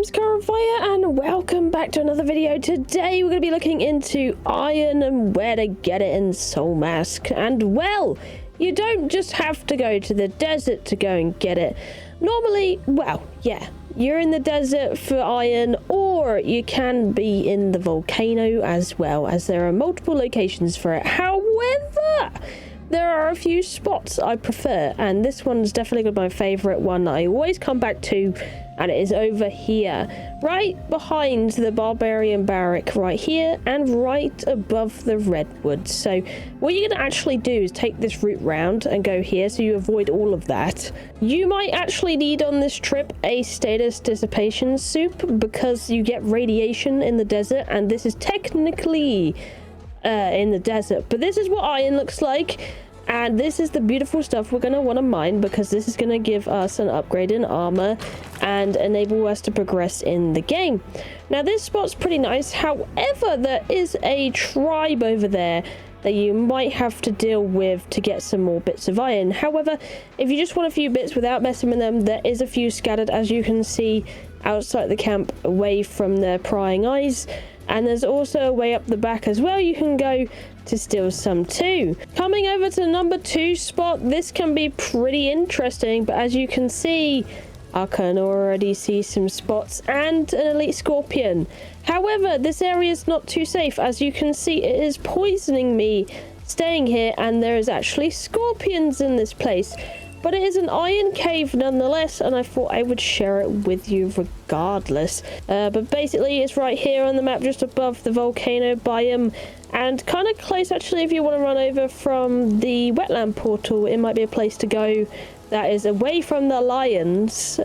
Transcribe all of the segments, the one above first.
name's Kiahonfire and welcome back to another video. Today we're going to be looking into iron and where to get it in Soulmask. And well, you don't just have to go to the desert to go and get it. Normally, well, yeah, you're in the desert for iron, or you can be in the volcano as well, as there are multiple locations for it. However, there are a few spots I prefer, and this one's definitely my favorite one that I always come back to, and it is over here, right behind the barbarian barrack, right here, and right above the redwoods. So what you're going to actually do is take this route round and go here, so you avoid all of that. You might actually need on this trip a status dissipation soup, because you get radiation in the desert, and this is technically in the desert, but this is what iron looks like, and this is the beautiful stuff we're going to want to mine, because this is going to give us an upgrade in armor and enable us to progress in the game. Now this spot's pretty nice, however there is a tribe over there that you might have to deal with to get some more bits of iron. However, if you just want a few bits without messing with them, there is a few scattered, as you can see, outside the camp, away from their prying eyes. And there's also a way up the back as well you can go to steal some too. Coming over to the number 2 spot, this can be pretty interesting, but as you can see, I can already see some spots and an elite scorpion. However, this area is not too safe. As you can see, it is poisoning me staying here, and there is actually scorpions in this place. But it is an iron cave nonetheless, and I thought I would share it with you regardless. But basically, it's right here on the map, just above the volcano biome, and kind of close actually if you want to run over from the wetland portal. It might be a place to go that is away from the lions,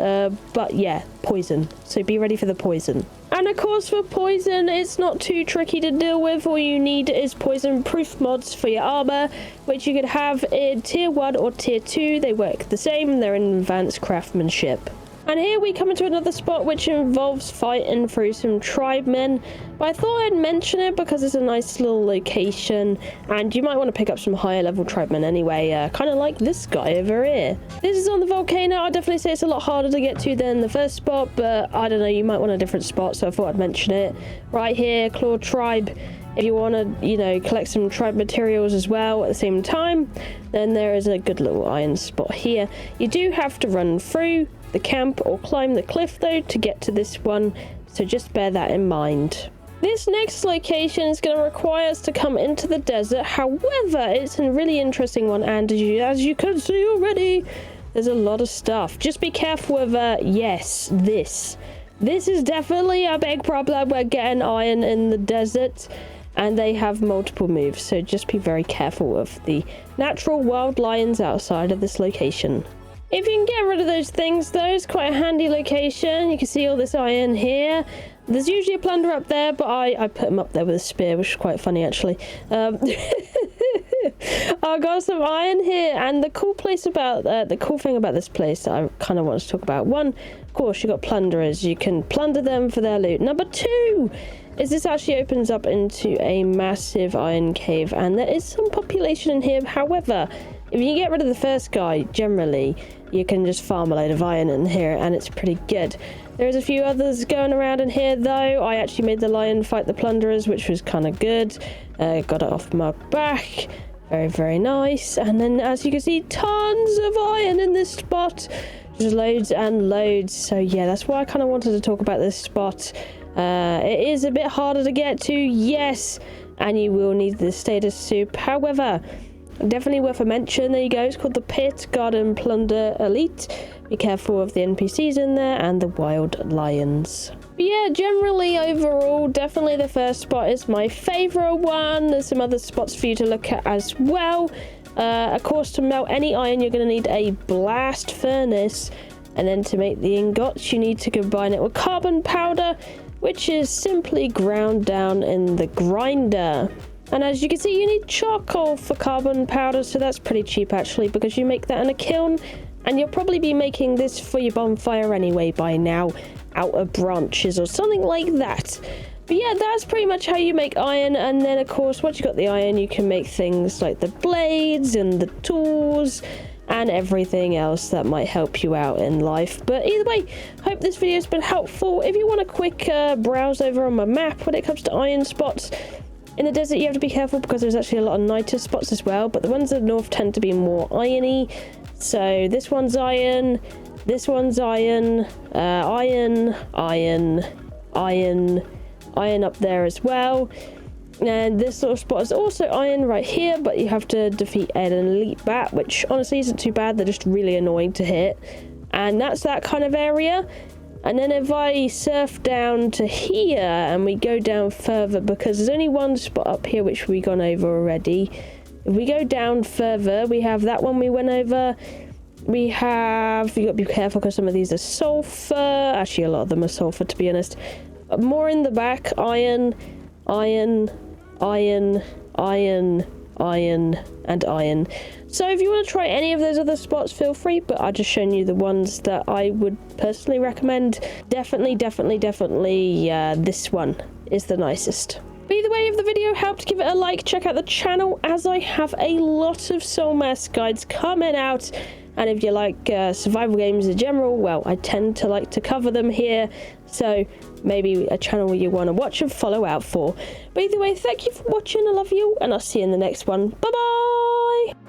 but yeah, poison. So be ready for the poison. And of course, for poison, it's not too tricky to deal with. All you need is poison proof mods for your armor, which you could have in tier 1 or tier 2. They work the same, they're in advanced craftsmanship. And here we come into another spot which involves fighting through some tribemen, but I thought I'd mention it because it's a nice little location, and you might want to pick up some higher level tribemen anyway, kind of like this guy over here. This is on the volcano. I'd definitely say it's a lot harder to get to than the first spot, but I don't know, you might want a different spot, so I thought I'd mention it. Right here, Claw Tribe. If you want to, you know, collect some tribe materials as well at the same time, then there is a good little iron spot here. You do have to run through the camp or climb the cliff though to get to this one, so just bear that in mind. This next location is going to require us to come into the desert. However, it's a really interesting one, and as you can see already, there's a lot of stuff. Just be careful with yes, this is definitely a big problem. We're getting iron in the desert, and they have multiple moves, so just be very careful of the natural wild lions outside of this location. If you can get rid of those things though, it's quite a handy location. You can see all this iron here. There's usually a plunder up there, but I put him up there with a spear, which is quite funny actually. I got some iron here, and the cool thing about this place that I kind of want to talk about. One, of course, you got plunderers. You can plunder them for their loot. Number 2 is this actually opens up into a massive iron cave, and there is some population in here. However, if you get rid of the first guy, generally, you can just farm a load of iron in here, and it's pretty good. There's a few others going around in here, though. I actually made the lion fight the plunderers, which was kind of good. Got it off my back. Very, very nice. And then, as you can see, tons of iron in this spot. Just loads and loads. So, yeah, that's why I kind of wanted to talk about this spot. It is a bit harder to get to, yes, and you will need the status soup. However, definitely worth a mention. There you go. It's called the Pit Garden Plunder Elite. Be careful of the NPCs in there and the wild lions. But yeah, generally overall, definitely the first spot is my favorite one. There's some other spots for you to look at as well. Of course, to melt any iron, you're going to need a blast furnace, and then to make the ingots, you need to combine it with carbon powder, which is simply ground down in the grinder. And as you can see, you need charcoal for carbon powder, so that's pretty cheap actually, because you make that in a kiln, and you'll probably be making this for your bonfire anyway by now, out of branches or something like that. But yeah, that's pretty much how you make iron, and then of course, once you've got the iron, you can make things like the blades and the tools and everything else that might help you out in life. But either way, hope this video has been helpful. If you want a quick browse over on my map when it comes to iron spots, in the desert you have to be careful because there's actually a lot of nitre spots as well, but the ones in the north tend to be more irony. So this one's iron, this one's iron, iron up there as well. And this sort of spot is also iron right here, but you have to defeat an elite bat, which honestly isn't too bad. They're just really annoying to hit. And that's that kind of area. And then if I surf down to here and we go down further, because there's only one spot up here which we've gone over already. If we go down further, we have that one we went over. We have, you got to be careful because some of these are sulfur. Actually, a lot of them are sulfur, to be honest. More in the back, iron, iron, iron, iron, iron, and iron. So if you want to try any of those other spots, feel free, but I've just shown you the ones that I would personally recommend. Definitely, this one is the nicest. But either way, if the video helped, give it a like, check out the channel, as I have a lot of Soulmask guides coming out. And if you like survival games in general, well, I tend to like to cover them here. So maybe a channel you want to watch and follow out for. But either way, thank you for watching. I love you, and I'll see you in the next one. Bye-bye!